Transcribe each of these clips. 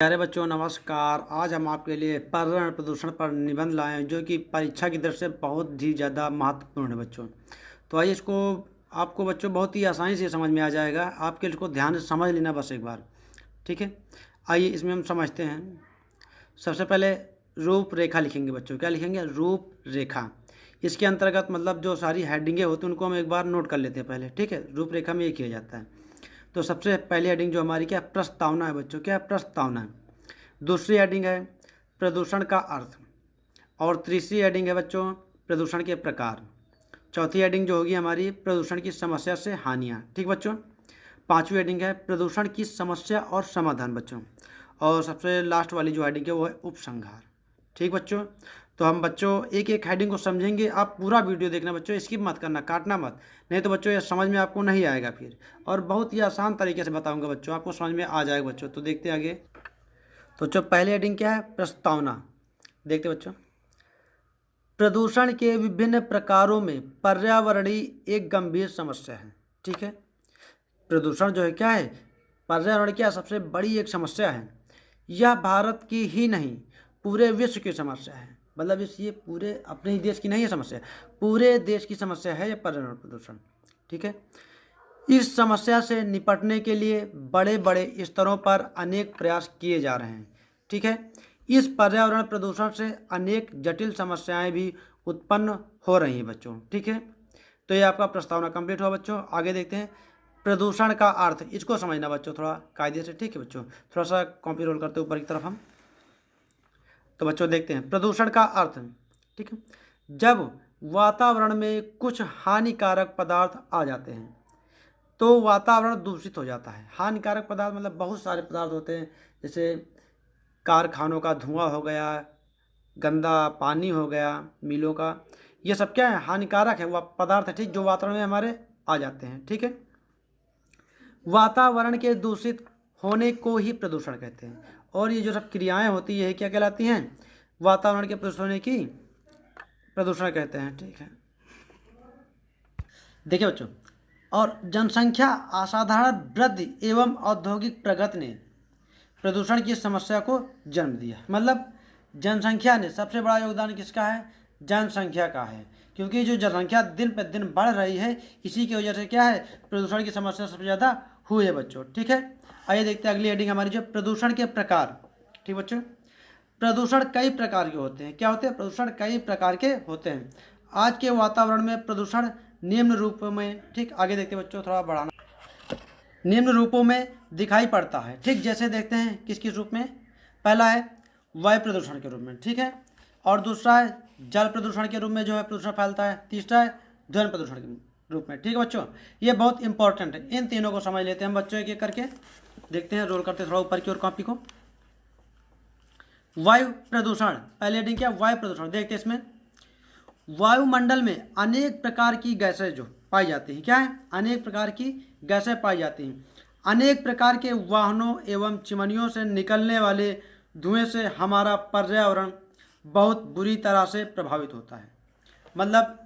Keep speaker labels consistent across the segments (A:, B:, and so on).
A: प्यारे बच्चों नमस्कार। आज हम आपके लिए पर्यावरण प्रदूषण पर निबंध लाए हैं जो कि परीक्षा की दृष्टि से बहुत ही ज़्यादा महत्वपूर्ण है बच्चों। तो आइए इसको आपको बच्चों बहुत ही आसानी से समझ में आ जाएगा। आपके इसको ध्यान से समझ लेना बस एक बार, ठीक है। आइए इसमें हम समझते हैं। सबसे पहले रूपरेखा लिखेंगे बच्चों। क्या लिखेंगे? रूपरेखा। इसके अंतर्गत मतलब जो सारी हेडिंगें होती हैं उनको हम एक बार नोट कर लेते हैं पहले, ठीक है। रूपरेखा में ये किया जाता है। तो सबसे पहली हेडिंग जो हमारी क्या प्रस्तावना है बच्चों। क्या है? प्रस्तावना है। दूसरी हेडिंग है प्रदूषण का अर्थ। और तीसरी हेडिंग है बच्चों प्रदूषण के प्रकार। चौथी हेडिंग जो होगी हमारी प्रदूषण की समस्या से हानियाँ, ठीक बच्चों। पांचवी हेडिंग है प्रदूषण की समस्या और समाधान बच्चों। और सबसे लास्ट वाली जो हेडिंग है वो है उपसंहार, ठीक बच्चों। तो हम बच्चों एक एक हेडिंग को समझेंगे। आप पूरा वीडियो देखना बच्चों, स्किप मत करना, काटना मत, नहीं तो बच्चों ये समझ में आपको नहीं आएगा फिर। और बहुत ही आसान तरीके से बताऊंगा बच्चों, आपको समझ में आ जाएगा बच्चों। तो देखते हैं आगे। तो जो पहली हेडिंग क्या है? प्रस्तावना। देखते बच्चों। प्रदूषण के विभिन्न प्रकारों में पर्यावरणीय एक गंभीर समस्या है, ठीक है। प्रदूषण जो है क्या है? पर्यावरण क्या सबसे बड़ी एक समस्या है। यह भारत की ही नहीं पूरे विश्व की समस्या है। मतलब ये पूरे अपने ही देश की नहीं है समस्या, पूरे देश की समस्या है यह पर्यावरण प्रदूषण, ठीक है। इस समस्या से निपटने के लिए बड़े बड़े स्तरों पर अनेक प्रयास किए जा रहे हैं, ठीक है। इस पर्यावरण प्रदूषण से अनेक जटिल समस्याएं भी उत्पन्न हो रही हैं बच्चों, ठीक है। तो ये आपका प्रस्तावना कंप्लीट हुआ बच्चों। आगे देखते हैं प्रदूषण का अर्थ। इसको समझना बच्चों थोड़ा कायदे से, ठीक है बच्चों। थोड़ा सा कॉपी रोल करते ऊपर की तरफ हम। तो बच्चों देखते हैं प्रदूषण का अर्थ, ठीक है। जब वातावरण में कुछ हानिकारक पदार्थ आ जाते हैं तो वातावरण दूषित हो जाता है। हानिकारक पदार्थ मतलब बहुत सारे पदार्थ होते हैं, जैसे कारखानों का धुआं हो गया, गंदा पानी हो गया मिलों का, ये सब क्या है? हानिकारक है, वह पदार्थ है, ठीक, जो वातावरण में हमारे आ जाते हैं, ठीक है। वातावरण के दूषित होने को ही प्रदूषण कहते हैं। और ये जो सब क्रियाएं होती है क्या कहलाती हैं? वातावरण के प्रदूषण होने की प्रदूषण कहते हैं, ठीक है। देखिए बच्चों, और जनसंख्या असाधारण वृद्धि एवं औद्योगिक प्रगति ने प्रदूषण की समस्या को जन्म दिया। मतलब जनसंख्या ने सबसे बड़ा योगदान किसका है? जनसंख्या का है, क्योंकि जो जनसंख्या दिन पर दिन बढ़ रही है इसी की वजह से क्या है? प्रदूषण की समस्या सबसे ज़्यादा हुई है बच्चों, ठीक है। आइए देखते हैं अगली हेडिंग हमारी जो प्रदूषण के प्रकार, ठीक बच्चों। प्रदूषण कई प्रकार के होते हैं। क्या होते हैं? प्रदूषण कई प्रकार के होते हैं। आज के वातावरण में प्रदूषण निम्न रूप में, ठीक, आगे देखते हैं बच्चों, थोड़ा बढ़ाना, निम्न रूपों में दिखाई पड़ता है, ठीक। जैसे देखते हैं किस किस रूप में। पहला है वायु प्रदूषण के रूप में, ठीक है। और दूसरा है जल प्रदूषण के रूप में जो है प्रदूषण फैलता है। तीसरा है ध्वनि प्रदूषण के रूप में, ठीक है बच्चों। ये बहुत इंपॉर्टेंट है, इन तीनों को समझ लेते हैं हम बच्चों एक एक करके। देखते हैं, रोल करते थोड़ा ऊपर की ओर कॉपी को। वायु प्रदूषण, पहले हेडिंग क्या? वायु प्रदूषण। देखते हैं इसमें वायुमंडल में अनेक प्रकार की गैसें जो पाई जाती हैं। क्या है? अनेक प्रकार की गैसें पाई जाती हैं। अनेक प्रकार के वाहनों एवं चिमनियों से निकलने वाले धुएं से हमारा पर्यावरण बहुत बुरी तरह से प्रभावित होता है। मतलब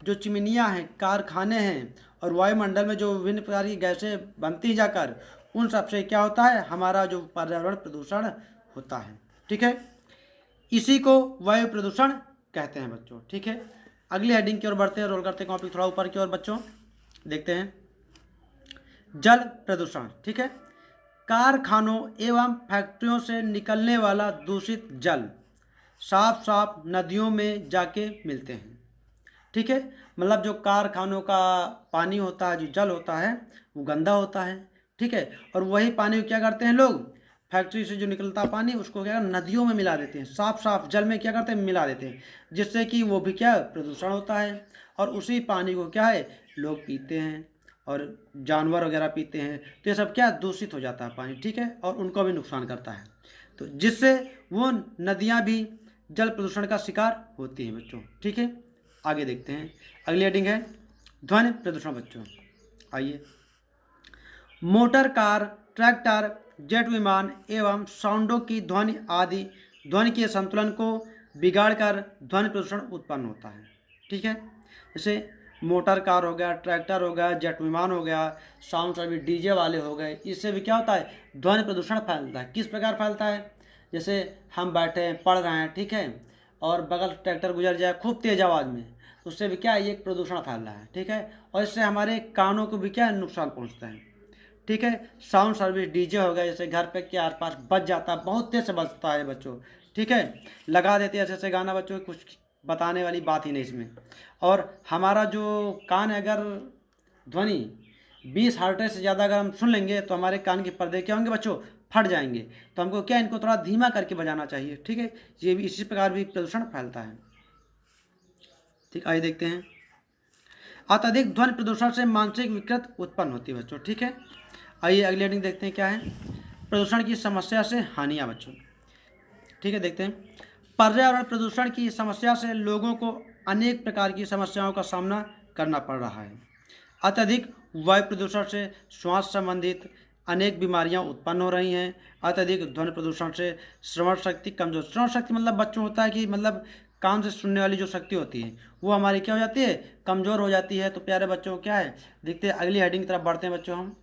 A: जो चिमनियाँ हैं, कारखाने हैं, और वायुमंडल में जो विभिन्न प्रकार की गैसें बनती जाकर उन सब से क्या होता है? हमारा जो पर्यावरण प्रदूषण होता है, ठीक है। इसी को वायु प्रदूषण कहते हैं बच्चों, ठीक है। अगली हेडिंग की ओर बढ़ते हैं, रोल करते हैं कॉपी थोड़ा ऊपर की ओर बच्चों। देखते हैं जल प्रदूषण, ठीक है। कारखानों एवं फैक्ट्रियों से निकलने वाला दूषित जल साफ साफ नदियों में जाके मिलते हैं, ठीक है। मतलब जो कारखानों का पानी होता है, जो जल होता है वो गंदा होता है, ठीक है। और वही पानी क्या करते हैं लोग? फैक्ट्री से जो निकलता पानी उसको क्या नदियों में मिला देते हैं, साफ साफ जल में क्या करते हैं? मिला देते हैं, जिससे कि वो भी क्या प्रदूषण होता है। और उसी पानी को क्या है? लोग पीते हैं और जानवर वगैरह पीते हैं, तो ये सब क्या दूषित हो जाता है पानी, ठीक है। और उनको भी नुकसान करता है, तो जिससे वो नदियाँ भी जल प्रदूषण का शिकार होती हैं बच्चों, ठीक है। आगे देखते हैं अगली हेडिंग है ध्वनि प्रदूषण बच्चों। आइए, मोटर कार, ट्रैक्टर, जेट विमान एवं साउंडों की ध्वनि आदि ध्वनि के संतुलन को बिगाड़कर ध्वनि प्रदूषण उत्पन्न होता है, ठीक है। जैसे मोटर कार हो गया, ट्रैक्टर हो गया, जेट विमान हो गया, साउंड सर्विस डीजे वाले हो गए, इससे भी क्या होता है, ध्वनि प्रदूषण फैलता है। किस प्रकार फैलता है, जैसे हम बैठे हैं पढ़ रहे हैं, ठीक है, और बगल ट्रैक्टर गुजर जाए खूब तेज़ आवाज़ में, तो उससे भी क्या है, ये एक प्रदूषण फैल रहा है, ठीक है, और इससे हमारे कानों को भी क्या है, नुकसान पहुँचता है, ठीक है। साउंड सर्विस डीजे हो गया, जैसे घर पे के आसपास बज जाता है, बहुत तेज से बजता है बच्चों, ठीक है, लगा देते हैं ऐसे ऐसे गाना बच्चों, कुछ बताने वाली बात ही नहीं इसमें। और हमारा जो कान है, अगर ध्वनि 20 हर्ट्ज से ज़्यादा अगर हम सुन लेंगे तो हमारे कान के पर्दे क्या होंगे बच्चों, फट जाएंगे। तो हमको क्या, इनको थोड़ा धीमा करके बजाना चाहिए, ठीक है। ये भी इसी प्रकार भी प्रदूषण फैलता है, ठीक। आइए देखते हैं, अत्यधिक ध्वनि प्रदूषण से मानसिक विकृत उत्पन्न होती है बच्चों, ठीक है। आइए अगली हेडिंग देखते हैं क्या है, प्रदूषण की समस्या से हानियाँ बच्चों, ठीक है। देखते हैं, पर्यावरण प्रदूषण की समस्या से लोगों को अनेक प्रकार की समस्याओं का सामना करना पड़ रहा है। अत्यधिक वायु प्रदूषण से श्वास संबंधित अनेक बीमारियां उत्पन्न हो रही हैं। अत्यधिक ध्वनि प्रदूषण से श्रवण शक्ति कमजोर, श्रवण शक्ति मतलब बच्चों होता है कि मतलब कान से सुनने वाली जो शक्ति होती है वो हमारी क्या हो जाती है, कमज़ोर हो जाती है। तो प्यारे बच्चों क्या है, देखते हैं अगली हेडिंग की तरफ बढ़ते हैं बच्चों हम।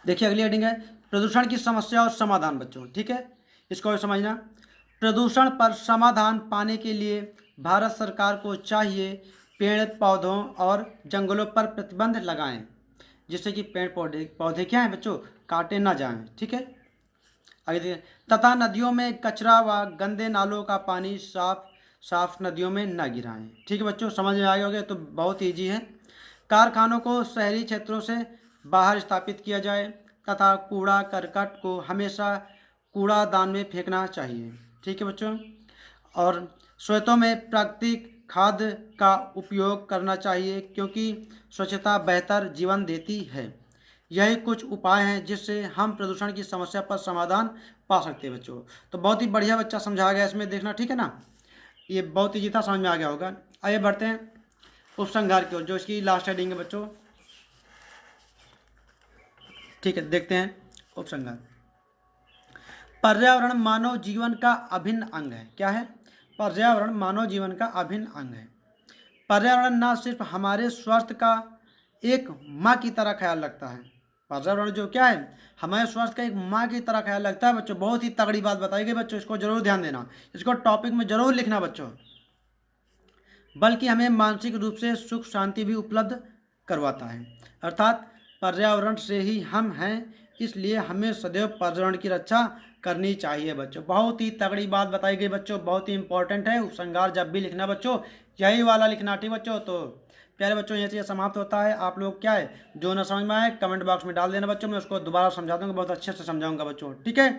A: देखिए अगली हेडिंग है प्रदूषण की समस्या और समाधान बच्चों, ठीक है, इसको भी समझना। प्रदूषण पर समाधान पाने के लिए भारत सरकार को चाहिए पेड़ पौधों और जंगलों पर प्रतिबंध लगाएं, जिससे कि पेड़ पौधे पौधे क्या हैं बच्चों, काटे ना जाएं, ठीक है। आगे देखिए, तथा नदियों में कचरा व गंदे नालों का पानी साफ साफ नदियों में न गिराएं, ठीक है बच्चों, समझ में आ गया होगा, तो बहुत ईजी है। कारखानों को शहरी क्षेत्रों से बाहर स्थापित किया जाए तथा कूड़ा करकट को हमेशा कूड़ादान में फेंकना चाहिए, ठीक है बच्चों। और स्रोतों में प्राकृतिक खाद का उपयोग करना चाहिए, क्योंकि स्वच्छता बेहतर जीवन देती है। यही कुछ उपाय हैं जिससे हम प्रदूषण की समस्या पर समाधान पा सकते हैं बच्चों। तो बहुत ही बढ़िया बच्चा समझाया गया इसमें, देखना, ठीक है ना, ये बहुत ही था, समझ में आ गया होगा। आइए बढ़ते हैं उपसंहार की ओर, जो इसकी लास्ट हेडिंग है बच्चों, ठीक है। देखते हैं उपसंहार। पर्यावरण मानव जीवन का अभिन्न अंग है। क्या है, पर्यावरण मानव जीवन का अभिन्न अंग है। पर्यावरण न सिर्फ हमारे स्वास्थ्य का एक माँ की तरह ख्याल रखता है, पर्यावरण जो क्या है, हमारे स्वास्थ्य का एक माँ की तरह ख्याल रखता है बच्चों। बहुत ही तगड़ी बात बताई गई बच्चों, इसको जरूर ध्यान देना, इसको टॉपिक में जरूर लिखना बच्चों। बल्कि हमें मानसिक रूप से सुख शांति भी उपलब्ध करवाता है, अर्थात पर्यावरण से ही हम हैं, इसलिए हमें सदैव पर्यावरण की रक्षा करनी चाहिए बच्चों। बहुत ही तगड़ी बात बताई गई बच्चों, बहुत ही इंपॉर्टेंट है। उपसंहार जब भी लिखना बच्चों यही वाला लिखना, ठीक बच्चों। तो प्यारे बच्चों यहाँ से ये समाप्त होता है। आप लोग क्या है जो ना समझ में आए कमेंट बॉक्स में डाल देना बच्चों, मैं उसको दोबारा समझा दूंगा, बहुत अच्छे से समझाऊंगा बच्चों, ठीक है।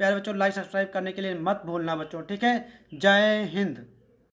A: प्यारे बच्चों लाइक सब्सक्राइब करने के लिए मत भूलना बच्चों, ठीक है। जय हिंद।